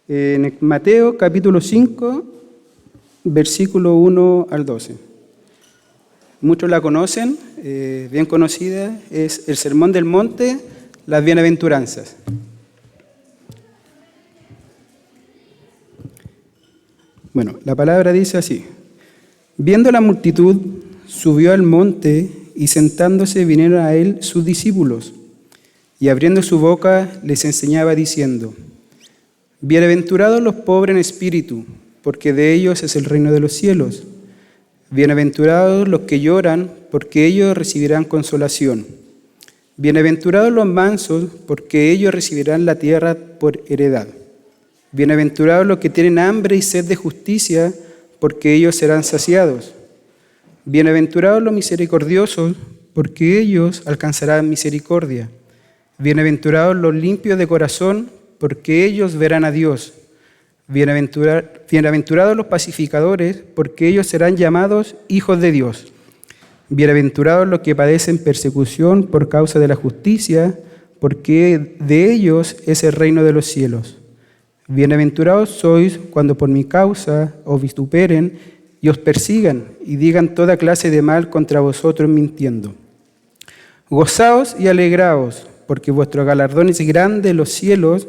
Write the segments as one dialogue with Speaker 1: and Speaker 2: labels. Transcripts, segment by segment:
Speaker 1: En Mateo capítulo 5, versículo 1 al 12. Muchos la conocen, bien conocida, es el Sermón del Monte, las Bienaventuranzas. Bueno, la palabra dice así: viendo la multitud, subió al monte y sentándose vinieron a él sus discípulos, y abriendo su boca les enseñaba diciendo: bienaventurados los pobres en espíritu, porque de ellos es el reino de los cielos. Bienaventurados los que lloran, porque ellos recibirán consolación. Bienaventurados los mansos, porque ellos recibirán la tierra por heredad. Bienaventurados los que tienen hambre y sed de justicia, porque ellos serán saciados. Bienaventurados los misericordiosos, porque ellos alcanzarán misericordia. Bienaventurados los limpios de corazón, porque ellos verán a Dios. Bienaventurados los pacificadores, porque ellos serán llamados hijos de Dios. Bienaventurados los que padecen persecución por causa de la justicia, porque de ellos es el reino de los cielos. Bienaventurados sois cuando por mi causa os vituperen y os persigan y digan toda clase de mal contra vosotros mintiendo. Gozaos y alegraos, porque vuestro galardón es grande en los cielos,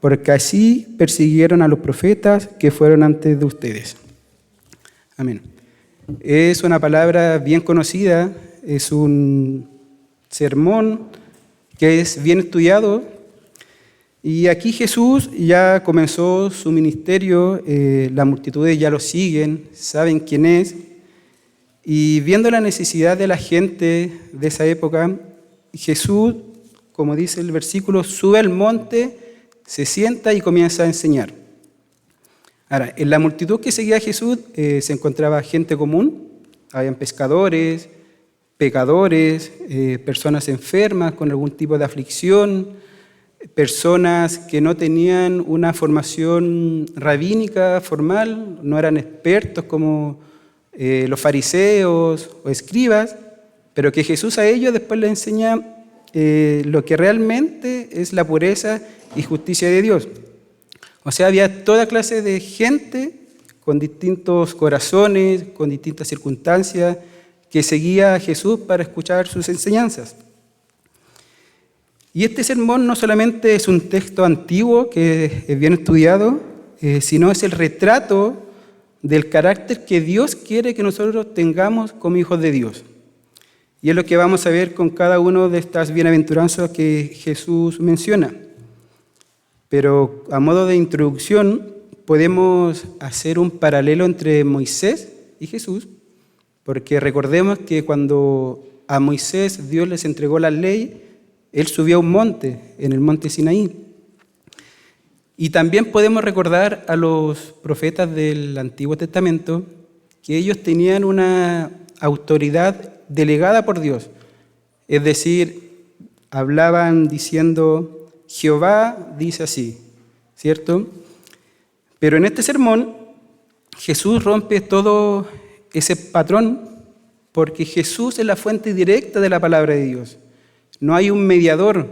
Speaker 1: porque así persiguieron a los profetas que fueron antes de ustedes. Amén. Es una palabra bien conocida, es un sermón que es bien estudiado, y aquí Jesús ya comenzó su ministerio, las multitudes ya lo siguen, saben quién es, y viendo la necesidad de la gente de esa época, Jesús, como dice el versículo, sube al monte, se sienta y comienza a enseñar. Ahora, en la multitud que seguía a Jesús se encontraba gente común, habían pescadores, pecadores, personas enfermas con algún tipo de aflicción, personas que no tenían una formación rabínica formal, no eran expertos como los fariseos o escribas, pero que Jesús a ellos después les enseña lo que realmente es la pureza y justicia de Dios. O sea, había toda clase de gente con distintos corazones, con distintas circunstancias, que seguía a Jesús para escuchar sus enseñanzas. Y este sermón no solamente es un texto antiguo que es bien estudiado, sino es el retrato del carácter que Dios quiere que nosotros tengamos como hijos de Dios. Y es lo que vamos a ver con cada una de estas bienaventuranzas que Jesús menciona. Pero a modo de introducción podemos hacer un paralelo entre Moisés y Jesús, porque recordemos que cuando a Moisés Dios les entregó la ley, él subió a un monte, en el monte Sinaí. Y también podemos recordar a los profetas del Antiguo Testamento que ellos tenían una autoridad delegada por Dios, es decir, hablaban diciendo: Jehová dice así, ¿cierto? Pero en este sermón Jesús rompe todo ese patrón, porque Jesús es la fuente directa de la palabra de Dios. No hay un mediador.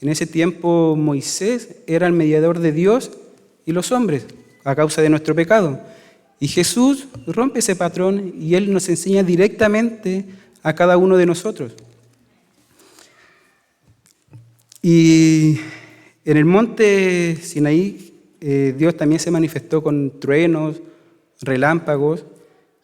Speaker 1: En ese tiempo Moisés era el mediador de Dios y los hombres a causa de nuestro pecado. Y Jesús rompe ese patrón y Él nos enseña directamente a cada uno de nosotros. Y en el monte Sinaí, Dios también se manifestó con truenos, relámpagos,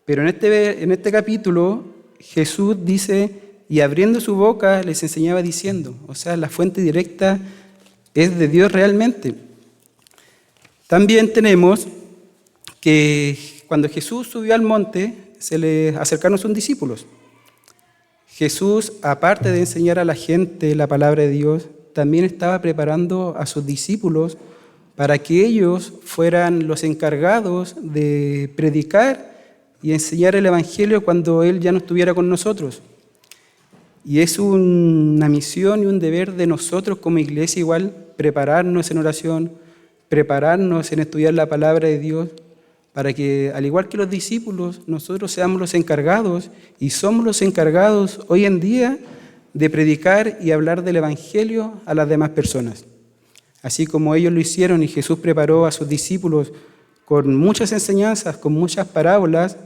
Speaker 1: pero en este capítulo Jesús dice: y abriendo su boca les enseñaba diciendo. O sea, la fuente directa es de Dios realmente. También tenemos que cuando Jesús subió al monte, se le acercaron sus discípulos. Jesús, aparte de enseñar a la gente la palabra de Dios, también estaba preparando a sus discípulos para que ellos fueran los encargados de predicar y enseñar el Evangelio cuando Él ya no estuviera con nosotros. Y es una misión y un deber de nosotros como iglesia igual, prepararnos en oración, prepararnos en estudiar la palabra de Dios, para que, al igual que los discípulos, nosotros seamos los encargados, y somos los encargados hoy en día de predicar y hablar del Evangelio a las demás personas. Así como ellos lo hicieron y Jesús preparó a sus discípulos con muchas enseñanzas, con muchas parábolas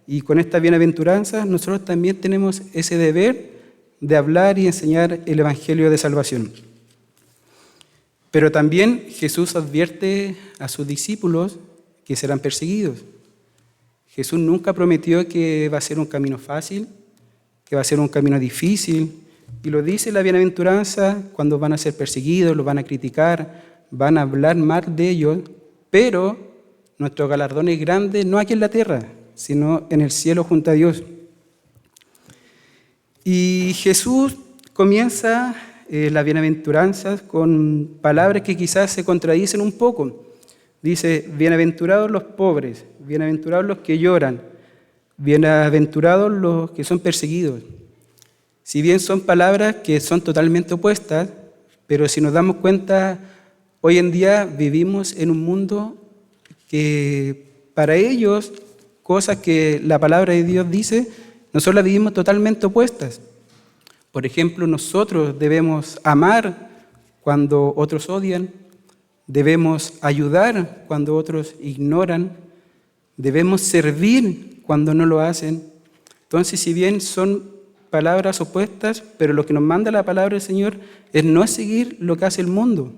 Speaker 1: y con estas bienaventuranzas, nosotros también tenemos ese deber de hablar y enseñar el Evangelio de salvación. Pero también Jesús advierte a sus discípulos que serán perseguidos. Jesús nunca prometió que va a ser un camino fácil, que va a ser un camino difícil, y lo dice la bienaventuranza cuando van a ser perseguidos, los van a criticar, van a hablar mal de ellos, pero nuestro galardón es grande no aquí en la tierra, sino en el cielo junto a Dios. Y Jesús comienza las bienaventuranzas con palabras que quizás se contradicen un poco. Dice, bienaventurados los pobres, bienaventurados los que lloran, bienaventurados los que son perseguidos. Si bien son palabras que son totalmente opuestas, pero si nos damos cuenta, hoy en día vivimos en un mundo que para ellos, cosas que la palabra de Dios dice, nosotros las vivimos totalmente opuestas. Por ejemplo, nosotros debemos amar cuando otros odian, debemos ayudar cuando otros ignoran, debemos servir cuando no lo hacen. Entonces, si bien son palabras opuestas, pero lo que nos manda la palabra del Señor es no seguir lo que hace el mundo,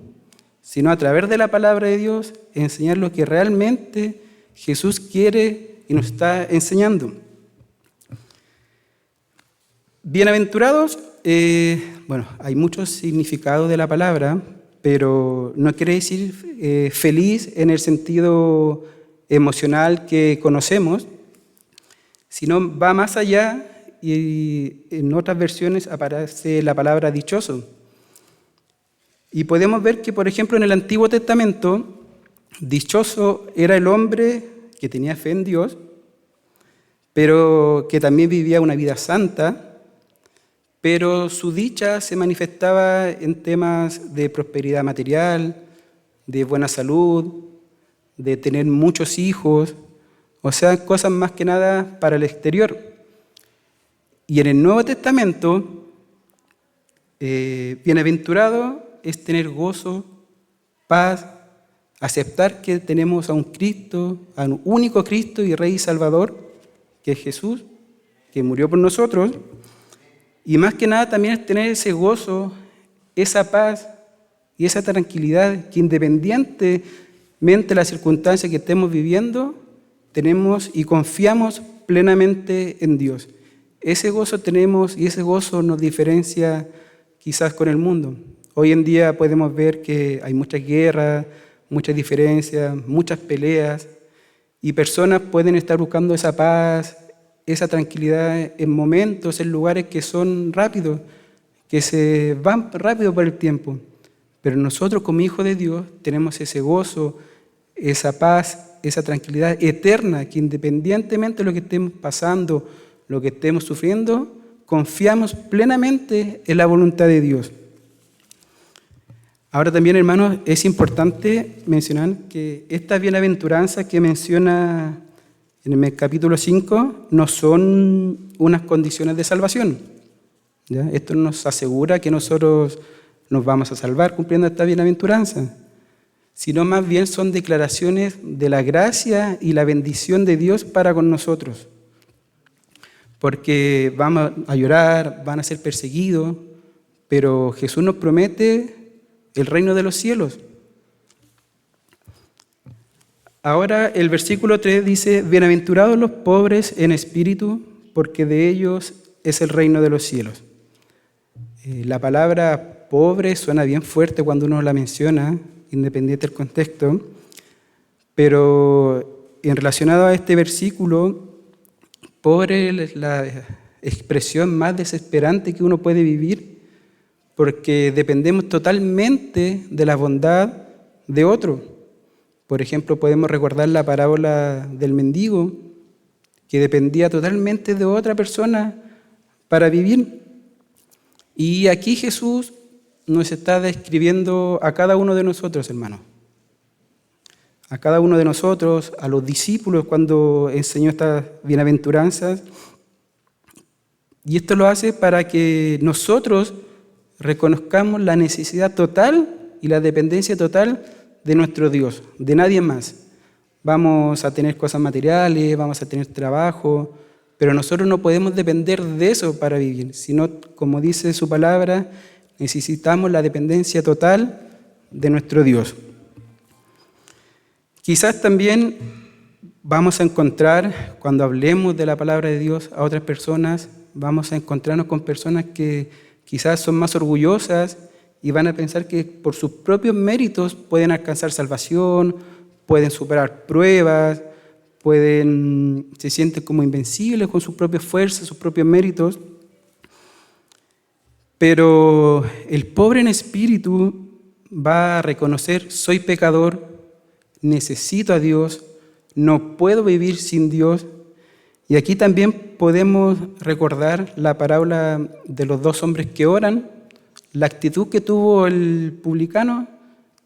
Speaker 1: sino a través de la palabra de Dios enseñar lo que realmente Jesús quiere y nos está enseñando. Bienaventurados, hay muchos significados de la palabra, pero no quiere decir feliz en el sentido emocional que conocemos, sino va más allá y en otras versiones aparece la palabra dichoso. Y podemos ver que, por ejemplo, en el Antiguo Testamento, dichoso era el hombre que tenía fe en Dios, pero que también vivía una vida santa, pero su dicha se manifestaba en temas de prosperidad material, de buena salud, de tener muchos hijos, o sea, cosas más que nada para el exterior. Y en el Nuevo Testamento, bienaventurado es tener gozo, paz, aceptar que tenemos a un Cristo, a un único Cristo y Rey y Salvador, que es Jesús, que murió por nosotros. Y más que nada también es tener ese gozo, esa paz y esa tranquilidad que independientemente de las circunstancias que estemos viviendo, tenemos y confiamos plenamente en Dios. Ese gozo tenemos y ese gozo nos diferencia quizás con el mundo. Hoy en día podemos ver que hay muchas guerras, muchas diferencias, muchas peleas y personas pueden estar buscando esa paz, esa tranquilidad en momentos, en lugares que son rápidos, que se van rápido por el tiempo. Pero nosotros como hijos de Dios tenemos ese gozo, esa paz, esa tranquilidad eterna, que independientemente de lo que estemos pasando, lo que estemos sufriendo, confiamos plenamente en la voluntad de Dios. Ahora también, hermanos, es importante mencionar que estas bienaventuranzas que menciona en el capítulo 5 no son unas condiciones de salvación. ¿Ya? Esto nos asegura que nosotros nos vamos a salvar cumpliendo esta bienaventuranza, sino más bien son declaraciones de la gracia y la bendición de Dios para con nosotros. Porque vamos a llorar, van a ser perseguidos, pero Jesús nos promete el reino de los cielos. Ahora el versículo 3 dice, bienaventurados los pobres en espíritu, porque de ellos es el reino de los cielos. La palabra pobre suena bien fuerte cuando uno la menciona, independiente del contexto, pero en relacionado a este versículo, pobre es la expresión más desesperante que uno puede vivir, porque dependemos totalmente de la bondad de otro. Por ejemplo, podemos recordar la parábola del mendigo, que dependía totalmente de otra persona para vivir. Y aquí Jesús nos está describiendo a cada uno de nosotros, hermanos. A cada uno de nosotros, a los discípulos cuando enseñó estas bienaventuranzas. Y esto lo hace para que nosotros reconozcamos la necesidad total y la dependencia total de nuestro Dios, de nadie más. Vamos a tener cosas materiales, vamos a tener trabajo, pero nosotros no podemos depender de eso para vivir, sino, como dice su palabra, necesitamos la dependencia total de nuestro Dios. Quizás también vamos a encontrar, cuando hablemos de la palabra de Dios a otras personas, vamos a encontrarnos con personas que quizás son más orgullosas y van a pensar que por sus propios méritos pueden alcanzar salvación, pueden superar pruebas, se sienten como invencibles con sus propias fuerzas, sus propios méritos. Pero el pobre en espíritu va a reconocer: soy pecador, necesito a Dios, no puedo vivir sin Dios. Y aquí también podemos recordar la parábola de los dos hombres que oran, la actitud que tuvo el publicano,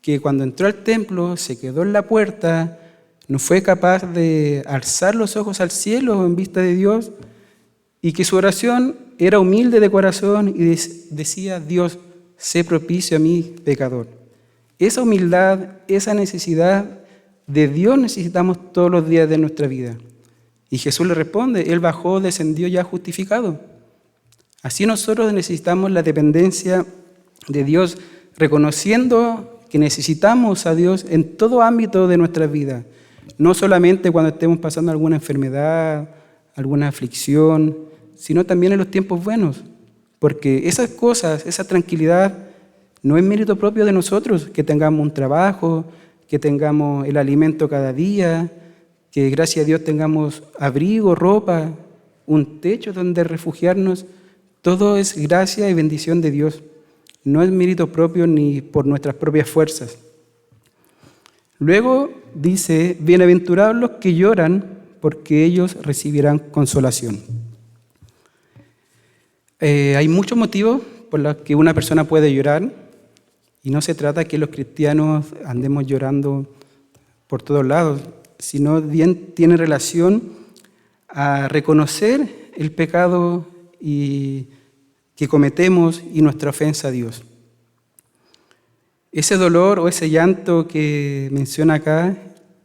Speaker 1: que cuando entró al templo se quedó en la puerta, no fue capaz de alzar los ojos al cielo en vista de Dios, y que su oración era humilde de corazón y decía: Dios, sé propicio a mí, pecador. Esa humildad, esa necesidad de Dios necesitamos todos los días de nuestra vida. Y Jesús le responde: Él bajó, descendió ya justificado. Así nosotros necesitamos la dependencia de Dios, reconociendo que necesitamos a Dios en todo ámbito de nuestra vida, no solamente cuando estemos pasando alguna enfermedad, alguna aflicción, sino también en los tiempos buenos, porque esas cosas, esa tranquilidad, no es mérito propio de nosotros, que tengamos un trabajo, que tengamos el alimento cada día, que gracias a Dios tengamos abrigo, ropa, un techo donde refugiarnos. Todo es gracia y bendición de Dios. No es mérito propio ni por nuestras propias fuerzas. Luego dice: bienaventurados los que lloran, porque ellos recibirán consolación. Hay muchos motivos por los que una persona puede llorar, y no se trata que los cristianos andemos llorando por todos lados, sino bien tiene relación a reconocer el pecado que cometemos y nuestra ofensa a Dios. Ese dolor o ese llanto que menciona acá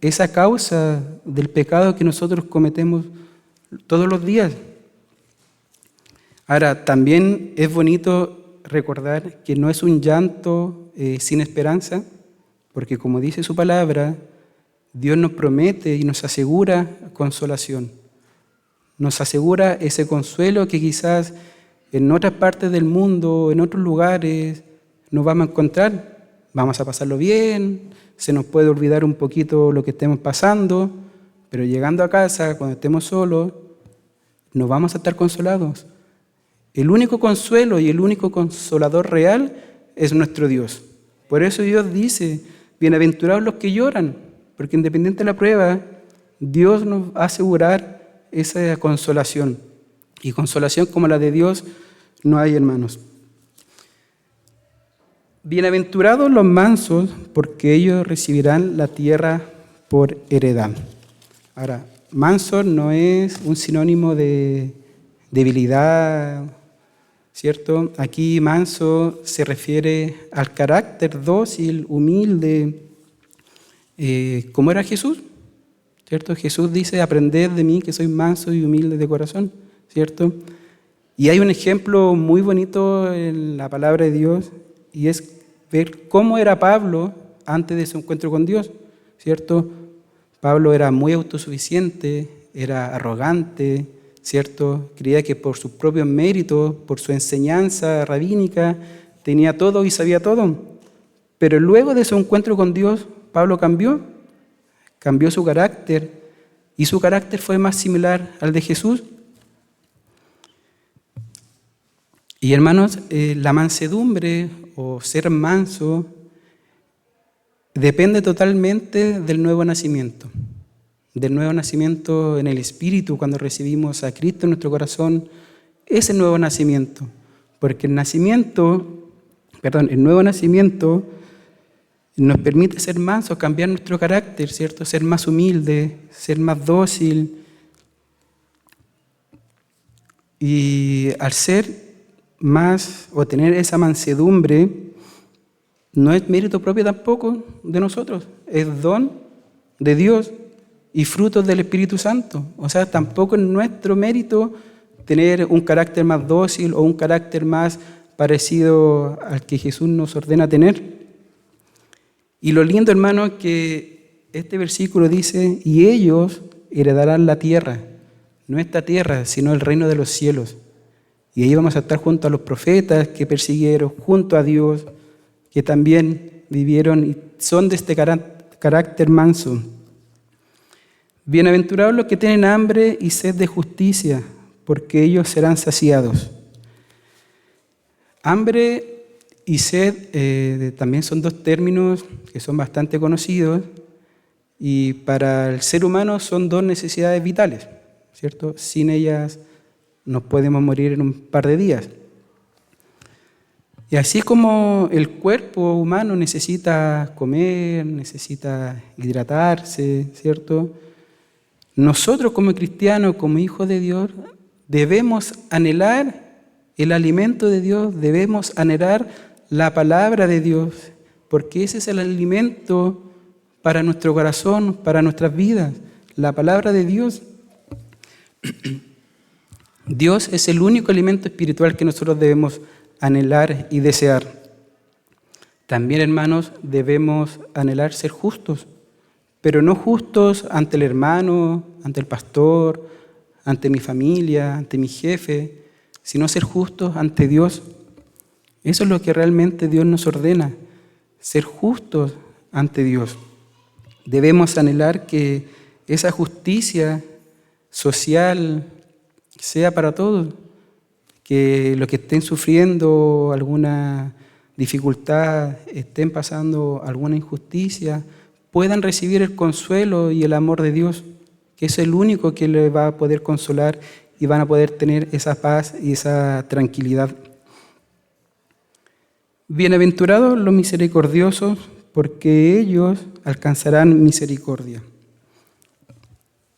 Speaker 1: es a causa del pecado que nosotros cometemos todos los días. Ahora, también es bonito recordar que no es un llanto sin esperanza, porque como dice su palabra, Dios nos promete y nos asegura consolación. Nos asegura ese consuelo que quizás en otras partes del mundo, en otros lugares, no vamos a encontrar. Vamos a pasarlo bien, se nos puede olvidar un poquito lo que estemos pasando, pero llegando a casa, cuando estemos solos, no vamos a estar consolados. El único consuelo y el único consolador real es nuestro Dios. Por eso Dios dice: bienaventurados los que lloran, porque independiente de la prueba, Dios nos va a asegurar esa consolación. Y consolación como la de Dios no hay, hermanos. Bienaventurados los mansos, porque ellos recibirán la tierra por heredad. Ahora, manso no es un sinónimo de debilidad, ¿cierto? Aquí manso se refiere al carácter dócil, humilde, como era Jesús, ¿cierto? Jesús dice: aprended de mí que soy manso y humilde de corazón, ¿cierto? Y hay un ejemplo muy bonito en la palabra de Dios, y es ver cómo era Pablo antes de su encuentro con Dios, ¿cierto? Pablo era muy autosuficiente, era arrogante, ¿cierto? Creía que por sus propios méritos, por su enseñanza rabínica, tenía todo y sabía todo. Pero luego de su encuentro con Dios, Pablo cambió su carácter, y su carácter fue más similar al de Jesús. Y hermanos, la mansedumbre o ser manso depende totalmente del nuevo nacimiento en el Espíritu. Cuando recibimos a Cristo en nuestro corazón, ese nuevo nacimiento, porque el nuevo nacimiento nos permite ser mansos, cambiar nuestro carácter, ¿cierto? Ser más humilde, ser más dócil. Y al ser más o tener esa mansedumbre, no es mérito propio tampoco de nosotros, es don de Dios y frutos del Espíritu Santo. O sea, tampoco es nuestro mérito tener un carácter más dócil o un carácter más parecido al que Jesús nos ordena tener. Y lo lindo, hermano, es que este versículo dice, y ellos heredarán la tierra, no esta tierra, sino el reino de los cielos. Y ahí vamos a estar junto a los profetas que persiguieron, junto a Dios, que también vivieron y son de este carácter manso. Bienaventurados los que tienen hambre y sed de justicia, porque ellos serán saciados. Hambre y sed también son dos términos que son bastante conocidos y para el ser humano son dos necesidades vitales, ¿cierto? Sin ellas nos podemos morir en un par de días. Y así como el cuerpo humano necesita comer, necesita hidratarse, ¿cierto? Nosotros como cristianos, como hijos de Dios, debemos anhelar el alimento de Dios, debemos anhelar la palabra de Dios, porque ese es el alimento para nuestro corazón, para nuestras vidas, la palabra de Dios. Dios es el único alimento espiritual que nosotros debemos anhelar y desear. También, hermanos, debemos anhelar ser justos, pero no justos ante el hermano, ante el pastor, ante mi familia, ante mi jefe, sino ser justos ante Dios. Eso es lo que realmente Dios nos ordena, ser justos ante Dios. Debemos anhelar que esa justicia social sea para todos, que los que estén sufriendo alguna dificultad, estén pasando alguna injusticia, puedan recibir el consuelo y el amor de Dios, que es el único que les va a poder consolar y van a poder tener esa paz y esa tranquilidad. Bienaventurados los misericordiosos, porque ellos alcanzarán misericordia.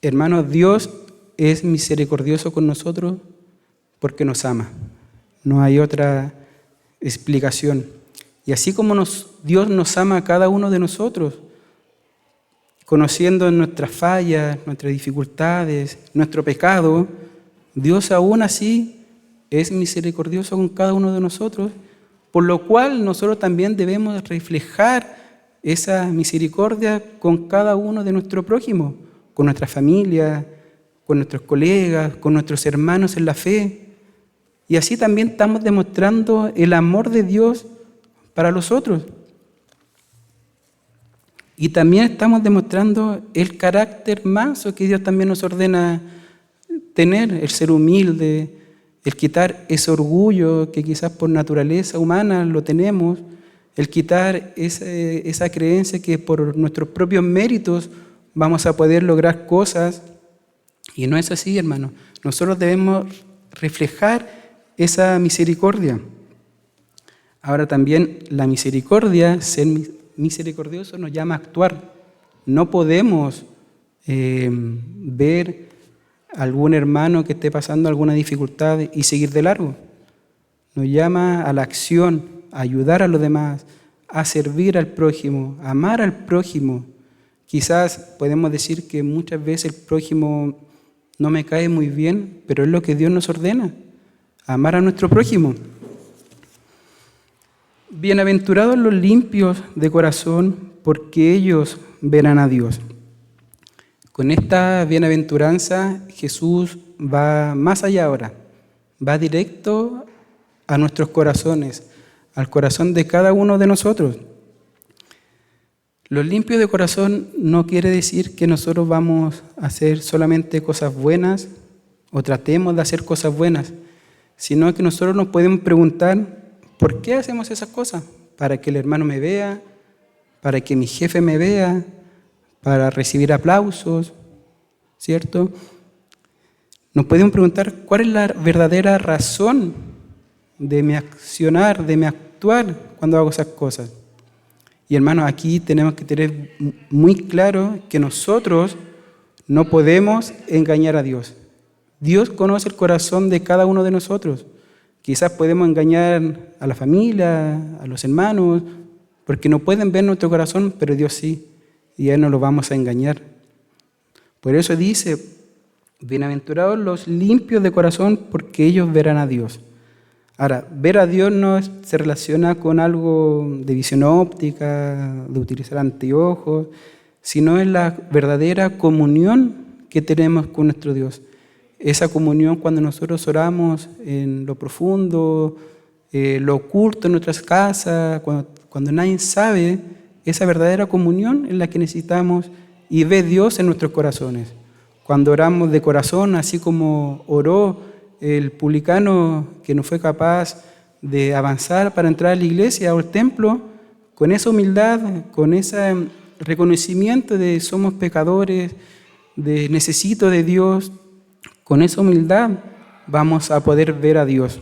Speaker 1: Hermanos, Dios es misericordioso con nosotros porque nos ama. No hay otra explicación. Y así como Dios nos ama a cada uno de nosotros, conociendo nuestras fallas, nuestras dificultades, nuestro pecado, Dios aún así es misericordioso con cada uno de nosotros, por lo cual nosotros también debemos reflejar esa misericordia con cada uno de nuestro prójimo, con nuestra familia, con nuestros colegas, con nuestros hermanos en la fe. Y así también estamos demostrando el amor de Dios para los otros. Y también estamos demostrando el carácter manso que Dios también nos ordena tener, el ser humilde, el quitar ese orgullo que quizás por naturaleza humana lo tenemos, el quitar esa creencia que por nuestros propios méritos vamos a poder lograr cosas. Y no es así, hermano. Nosotros debemos reflejar esa misericordia. Ahora también la misericordia, ser misericordioso nos llama a actuar. No podemos ver a algún hermano que esté pasando alguna dificultad y seguir de largo. Nos llama a la acción, a ayudar a los demás, a servir al prójimo, a amar al prójimo. Quizás podemos decir que muchas veces el prójimo no me cae muy bien, pero es lo que Dios nos ordena, amar a nuestro prójimo. Bienaventurados los limpios de corazón, porque ellos verán a Dios. Con esta bienaventuranza Jesús va más allá ahora, va directo a nuestros corazones, al corazón de cada uno de nosotros. Los limpios de corazón no quiere decir que nosotros vamos a hacer solamente cosas buenas o tratemos de hacer cosas buenas, sino que nosotros nos podemos preguntar, ¿por qué hacemos esas cosas? ¿Para que el hermano me vea? ¿Para que mi jefe me vea? ¿Para recibir aplausos? ¿Cierto? Nos podemos preguntar, ¿cuál es la verdadera razón de mi accionar, de mi actuar cuando hago esas cosas? Y hermanos, aquí tenemos que tener muy claro que nosotros no podemos engañar a Dios. Dios conoce el corazón de cada uno de nosotros. Quizás podemos engañar a la familia, a los hermanos, porque no pueden ver nuestro corazón, pero Dios sí, y a Él no lo vamos a engañar. Por eso dice, bienaventurados los limpios de corazón, porque ellos verán a Dios. Ahora, ver a Dios no se relaciona con algo de visión óptica, de utilizar anteojos, sino en la verdadera comunión que tenemos con nuestro Dios. Esa comunión cuando nosotros oramos en lo profundo, lo oculto en nuestras casas, cuando nadie sabe, esa verdadera comunión es la que necesitamos y ve Dios en nuestros corazones. Cuando oramos de corazón, así como oró el publicano que no fue capaz de avanzar para entrar a la iglesia o al templo, con esa humildad, con ese reconocimiento de somos pecadores, de necesito de Dios, con esa humildad vamos a poder ver a Dios.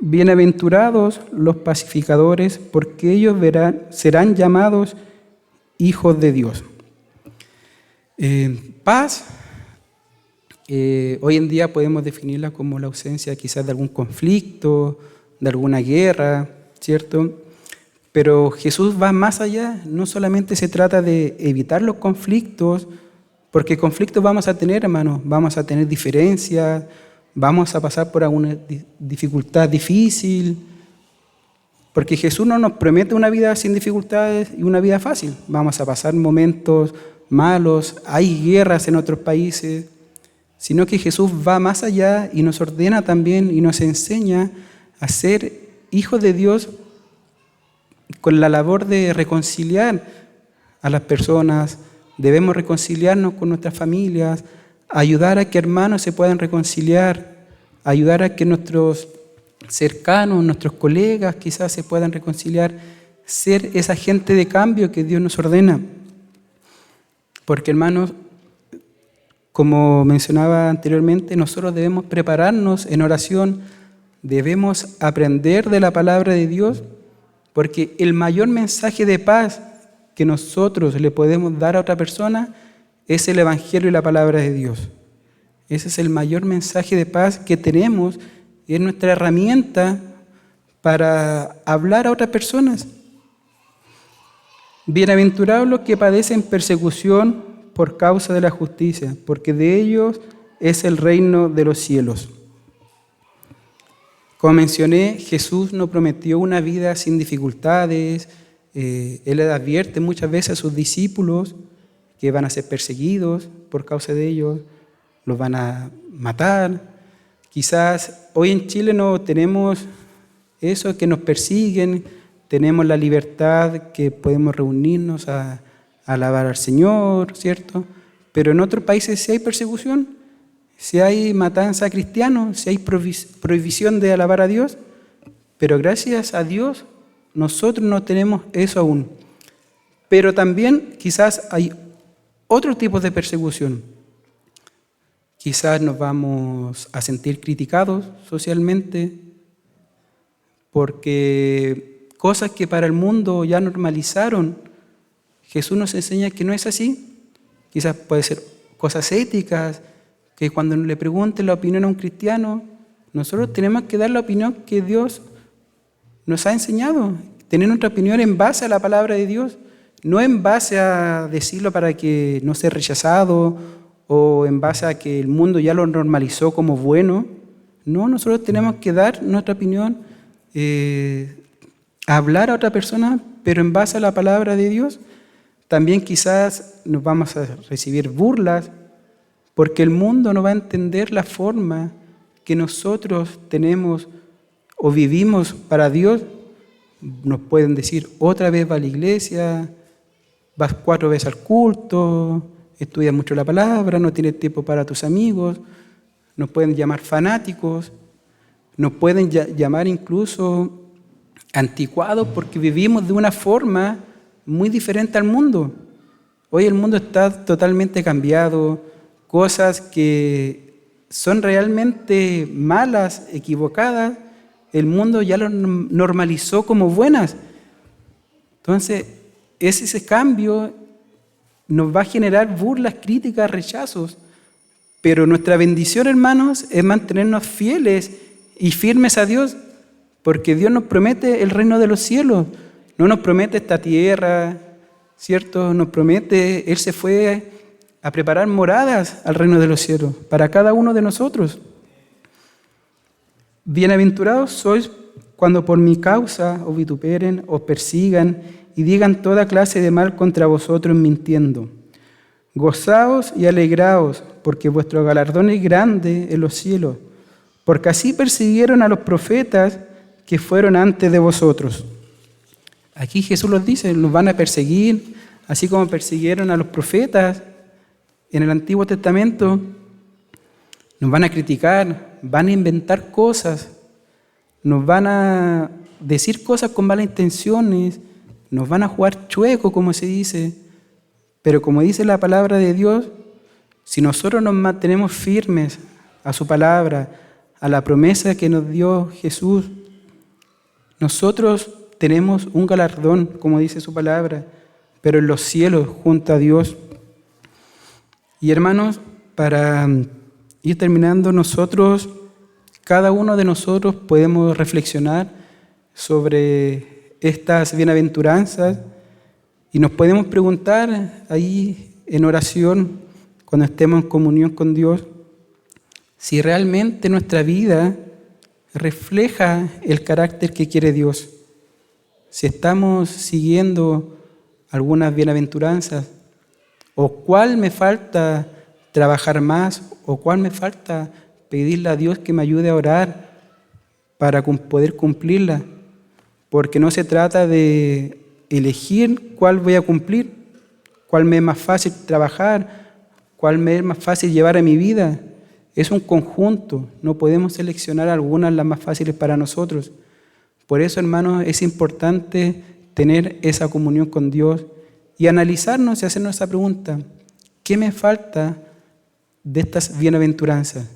Speaker 1: Bienaventurados los pacificadores, porque ellos serán llamados hijos de Dios. Paz, hoy en día podemos definirla como la ausencia quizás de algún conflicto, de alguna guerra, ¿cierto? Pero Jesús va más allá, no solamente se trata de evitar los conflictos, porque conflictos vamos a tener, hermanos, vamos a tener diferencias, vamos a pasar por alguna dificultad difícil, porque Jesús no nos promete una vida sin dificultades y una vida fácil. Vamos a pasar momentos malos, hay guerras en otros países, sino que Jesús va más allá y nos ordena también y nos enseña a ser hijos de Dios con la labor de reconciliar a las personas. Debemos reconciliarnos con nuestras familias, ayudar a que hermanos se puedan reconciliar, ayudar a que nuestros cercanos, nuestros colegas quizás se puedan reconciliar, ser esa gente de cambio que Dios nos ordena. Porque hermanos, como mencionaba anteriormente, nosotros debemos prepararnos en oración, debemos aprender de la palabra de Dios, porque el mayor mensaje de paz que nosotros le podemos dar a otra persona es el Evangelio y la palabra de Dios. Ese es el mayor mensaje de paz que tenemos y es nuestra herramienta para hablar a otras personas. Bienaventurados los que padecen persecución por causa de la justicia, porque de ellos es el reino de los cielos. Como mencioné, Jesús nos prometió una vida sin dificultades. Él advierte muchas veces a sus discípulos que van a ser perseguidos por causa de ellos, los van a matar. Quizás hoy en Chile no tenemos eso, que nos persiguen, tenemos la libertad que podemos reunirnos a alabar al Señor, ¿cierto? Pero en otros países sí hay persecución, si hay matanza a cristianos, si hay prohibición de alabar a Dios, pero gracias a Dios nosotros no tenemos eso aún. Pero también quizás hay otros tipos de persecución. Quizás nos vamos a sentir criticados socialmente porque cosas que para el mundo ya normalizaron, Jesús nos enseña que no es así. Quizás puede ser cosas éticas, que cuando le pregunten la opinión a un cristiano, nosotros tenemos que dar la opinión que Dios nos ha enseñado, tener nuestra opinión en base a la palabra de Dios, no en base a decirlo para que no sea rechazado o en base a que el mundo ya lo normalizó como bueno. No, nosotros tenemos que dar nuestra opinión, hablar a otra persona, pero en base a la palabra de Dios. También quizás nos vamos a recibir burlas, porque el mundo no va a entender la forma que nosotros tenemos o vivimos para Dios. Nos pueden decir, otra vez va a la iglesia, vas 4 veces al culto, estudias mucho la palabra, no tienes tiempo para tus amigos. Nos pueden llamar fanáticos, nos pueden llamar incluso anticuados porque vivimos de una forma muy diferente al mundo. Hoy el mundo está totalmente cambiado, cosas que son realmente malas, equivocadas, el mundo ya lo normalizó como buenas. Entonces, ese cambio nos va a generar burlas, críticas, rechazos. Pero nuestra bendición, hermanos, es mantenernos fieles y firmes a Dios, porque Dios nos promete el reino de los cielos. no nos promete esta tierra, ¿cierto? Nos promete, Él se fue a preparar moradas al reino de los cielos para cada uno de nosotros. Bienaventurados sois cuando por mi causa os vituperen, os persigan y digan toda clase de mal contra vosotros mintiendo. Gozaos y alegraos, porque vuestro galardón es grande en los cielos, porque así persiguieron a los profetas que fueron antes de vosotros. Aquí Jesús los dice, nos van a perseguir, así como persiguieron a los profetas en el Antiguo Testamento. Nos van a criticar, van a inventar cosas, nos van a decir cosas con malas intenciones, nos van a jugar chueco, como se dice. Pero como dice la palabra de Dios, si nosotros nos mantenemos firmes a su palabra, a la promesa que nos dio Jesús, nosotros tenemos un galardón, como dice su palabra, pero en los cielos junto a Dios. Y hermanos, para ir terminando, cada uno de nosotros podemos reflexionar sobre estas bienaventuranzas y nos podemos preguntar ahí en oración, cuando estemos en comunión con Dios, si realmente nuestra vida refleja el carácter que quiere Dios. Si estamos siguiendo algunas bienaventuranzas, o cuál me falta trabajar más, o cuál me falta pedirle a Dios que me ayude a orar para poder cumplirla. Porque no se trata de elegir cuál voy a cumplir, cuál me es más fácil trabajar, cuál me es más fácil llevar a mi vida. Es un conjunto, no podemos seleccionar algunas las más fáciles para nosotros. Por eso, hermanos, es importante tener esa comunión con Dios y analizarnos y hacernos esa pregunta: ¿qué me falta de estas bienaventuranzas?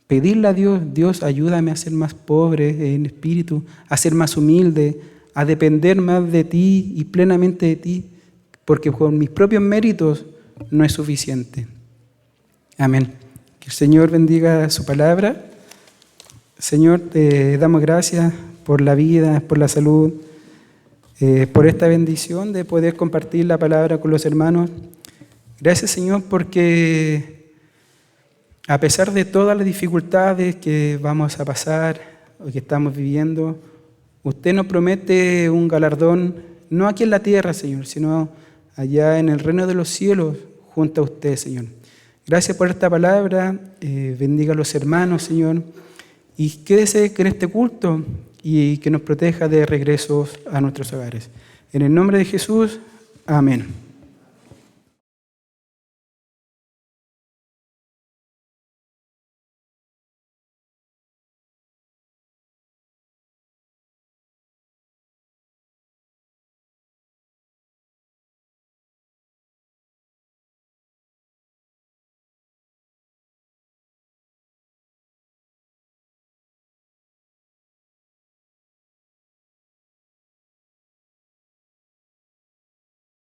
Speaker 1: Pedirle a Dios: Dios, ayúdame a ser más pobre en espíritu, a ser más humilde, a depender más de ti y plenamente de ti, porque con mis propios méritos no es suficiente. Amén. Que el Señor bendiga su palabra. Señor, te damos gracias por la vida, por la salud, por esta bendición de poder compartir la palabra con los hermanos. Gracias, Señor, porque a pesar de todas las dificultades que vamos a pasar o que estamos viviendo, usted nos promete un galardón, no aquí en la tierra, Señor, sino allá en el reino de los cielos, junto a usted, Señor. Gracias por esta palabra, bendiga a los hermanos, Señor, y quédese en este culto y que nos proteja de regresos a nuestros hogares. En el nombre de Jesús, amén.